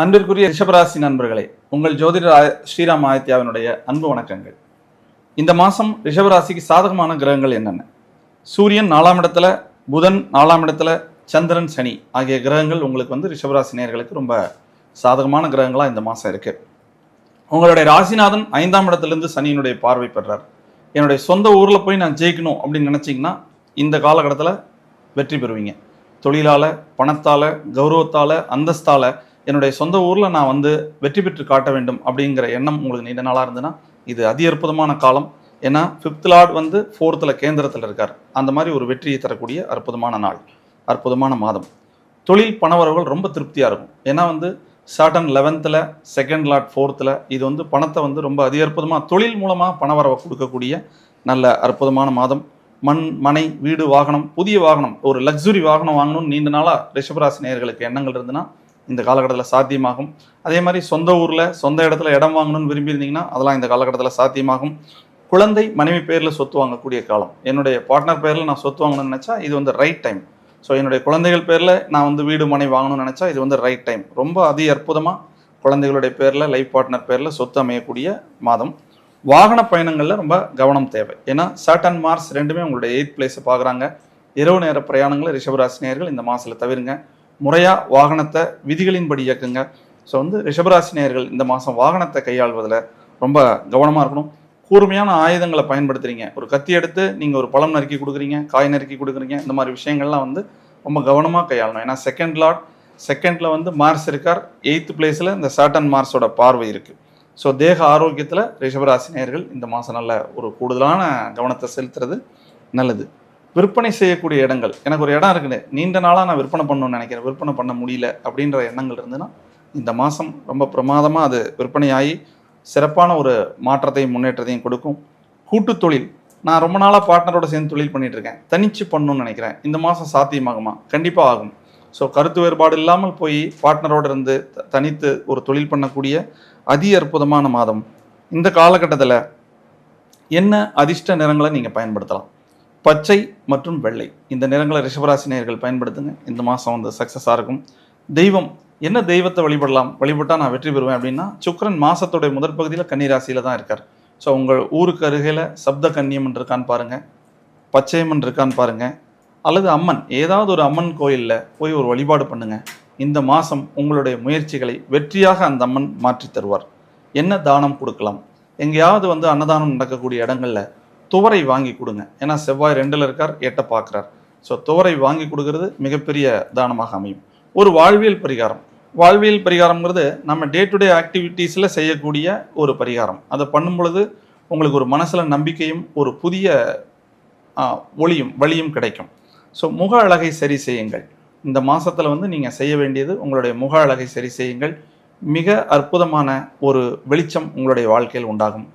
அன்பிற்குரிய ரிஷபராசி நண்பர்களே, உங்கள் ஜோதிடர் ஸ்ரீராம் ஆதித்யாவினுடைய அன்பு வணக்கங்கள். இந்த மாதம் ரிஷபராசிக்கு சாதகமான கிரகங்கள் என்னென்ன? சூரியன் 4ஆம் இடத்துல, புதன் 4ஆம் இடத்துல, சந்திரன், சனி ஆகிய கிரகங்கள் உங்களுக்கு ரிஷபராசி நேயர்களுக்கு ரொம்ப சாதகமான கிரகங்களாக இந்த மாதம் இருக்கு. உங்களுடைய ராசிநாதன் 5ஆம் இடத்துலேருந்து சனியினுடைய பார்வை பெறார். என்னுடைய சொந்த ஊரில் போய் நான் ஜெயிக்கணும் அப்படின்னு நினச்சிங்கன்னா இந்த காலகட்டத்தில் வெற்றி பெறுவீங்க. தொழிலால், பணத்தால், கௌரவத்தால், அந்தஸ்தால் என்னுடைய சொந்த ஊரில் நான் வெற்றி பெற்று காட்ட வேண்டும் அப்படிங்கிற எண்ணம் உங்களுக்கு நீண்ட நாளாக இருந்ததுன்னா இது அதி அற்புதமான காலம். ஏன்னா 5th லார்ட் 4th கேந்திரத்தில் இருக்கார். அந்த மாதிரி ஒரு வெற்றியை தரக்கூடிய அற்புதமான நாள், அற்புதமான மாதம். தொழில் பணவரவுகள் ரொம்ப திருப்தியாக இருக்கும். ஏன்னா Saturn 11th, 2nd Lord 4th இது பணத்தை ரொம்ப அதி அற்புதமாக தொழில் மூலமாக பணவரவை கொடுக்கக்கூடிய நல்ல அற்புதமான மாதம். மனை, வீடு, வாகனம், புதிய வாகனம், ஒரு லக்ஸுரி வாகனம் வாங்கணும்னு நீண்ட நாளாக ரிஷபராசி நேயர்களுக்கு எண்ணங்கள் இருந்துன்னா இந்த காலகட்டத்தில் சாத்தியமாகும். அதே மாதிரி சொந்த ஊரில், சொந்த இடத்துல இடம் வாங்கணும்னு விரும்பியிருந்தீங்கன்னா அதெல்லாம் இந்த காலகட்டத்தில் சாத்தியமாகும். குழந்தை, மனைவி பேரில் சொத்து வாங்கக்கூடிய காலம். என்னுடைய பார்ட்னர் பேரில் நான் சொத்து வாங்கணும்னு நினச்சா இது ரைட் டைம். ஸோ என்னுடைய குழந்தைகள் பேரில் நான் வீடு, மனை வாங்கணும்னு நினச்சா இது ரைட் டைம். ரொம்ப அதி அற்புதமாக குழந்தைகளுடைய பேரில், லைஃப் பார்ட்னர் பேரில் சொத்து அமையக்கூடிய மாதம். வாகன பயணங்களில் ரொம்ப கவனம் தேவை. ஏன்னா சாட்டர்ன், மார்ஸ் ரெண்டுமே உங்களுடைய 8th பிளேஸை பார்க்குறாங்க. இரவு நேர பிரயாணங்களை ரிஷபராசி நேயர்கள் இந்த மாதத்தில் தவிருங்க. முறையாக வாகனத்தை விதிகளின்படி இயக்குங்க. ஸோ ரிஷபராசி நேயர்கள் இந்த மாதம் வாகனத்தை கையாள்வதில் ரொம்ப கவனமாக இருக்கணும். கூர்மையான ஆயுதங்களை பயன்படுத்துகிறீங்க. ஒரு கத்தி எடுத்து நீங்கள் ஒரு பழம் நறுக்கி கொடுக்குறீங்க, காய் நறுக்கி கொடுக்குறீங்க. இந்த மாதிரி விஷயங்கள்லாம் ரொம்ப கவனமாக கையாளணும். ஏன்னா 2nd லார்ட் 2nd மார்ஸ் இருக்கார். 8th பிளேஸில் இந்த சாட்டர்ன் மார்ஸோட பார்வை இருக்குது. ஸோ தேக ஆரோக்கியத்தில் ரிஷபராசி நேயர்கள் இந்த மாதம் நல்ல ஒரு கூடுதலான கவனத்தை செலுத்துறது நல்லது. விற்பனை செய்யக்கூடிய இடங்கள், எனக்கு ஒரு இடம் இருக்குது, நீண்ட நாளாக நான் விற்பனை பண்ணணும்னு நினைக்கிறேன், விற்பனை பண்ண முடியல அப்படின்ற எண்ணங்கள் இருந்துன்னா இந்த மாதம் ரொம்ப பிரமாதமாக அது விற்பனையாகி சிறப்பான ஒரு மாற்றத்தையும் முன்னேற்றத்தையும் கொடுக்கும். கூட்டு தொழில், நான் ரொம்ப நாளாக பார்ட்னரோட சேர்ந்து தொழில் பண்ணிட்டு இருக்கேன், தனிச்சு பண்ணணும்னு நினைக்கிறேன், இந்த மாதம் சாத்தியமாகுமா? கண்டிப்பாக ஆகும். ஸோ கருத்து வேறுபாடு இல்லாமல் போய் பார்ட்னரோடு இருந்து தனித்து ஒரு தொழில் பண்ணக்கூடிய அதி அற்புதமான மாதம். இந்த காலகட்டத்தில் என்ன அதிர்ஷ்ட நிறங்களை நீங்கள் பயன்படுத்தலாம்? பச்சை மற்றும் வெள்ளை, இந்த நிறங்களை ரிஷபராசி நேயர்கள் பயன்படுத்துங்க. இந்த மாதம் சக்ஸஸாக இருக்கும். தெய்வம், என்ன தெய்வத்தை வழிபட்டால் நான் வெற்றி பெறுவேன் அப்படின்னா, சுக்கிரன் மாதத்துடைய முதற் பகுதியில் கன்னிராசியில் தான் இருக்கார். ஸோ உங்கள் ஊருக்கு அருகில் சப்த கன்னியம்மன் இருக்கான்னு பாருங்கள், பச்சையம்மன் இருக்கான்னு பாருங்கள், அல்லது அம்மன், ஏதாவது ஒரு அம்மன் கோயிலில் போய் ஒரு வழிபாடு பண்ணுங்கள். இந்த மாதம் உங்களுடைய முயற்சிகளை வெற்றியாக அந்த அம்மன் மாற்றி தருவார். என்ன தானம் கொடுக்கலாம்? எங்கேயாவது அன்னதானம் நடக்கக்கூடிய இடங்களில் துவரை வாங்கி கொடுங்க. ஏன்னா செவ்வாய் 2ல் இருக்கார், 8 பார்க்குறார். ஸோ துவரை வாங்கி கொடுக்கறது மிகப்பெரிய தானமாக அமையும். ஒரு வாழ்வியல் பரிகாரம், வாழ்வியல் பரிகாரம்ங்கிறது நம்ம டே டு டே ஆக்டிவிட்டீஸில் செய்யக்கூடிய ஒரு பரிகாரம். அதை பண்ணும் பொழுது உங்களுக்கு ஒரு மனசில் நம்பிக்கையும் ஒரு புதிய வழியும் கிடைக்கும். ஸோ முக அழகை சரி செய்யுங்கள். இந்த மாதத்தில் நீங்கள் செய்ய வேண்டியது உங்களுடைய முக அழகை சரி செய்யுங்கள். மிக அற்புதமான ஒரு வெளிச்சம் உங்களுடைய வாழ்க்கையில் உண்டாகும்.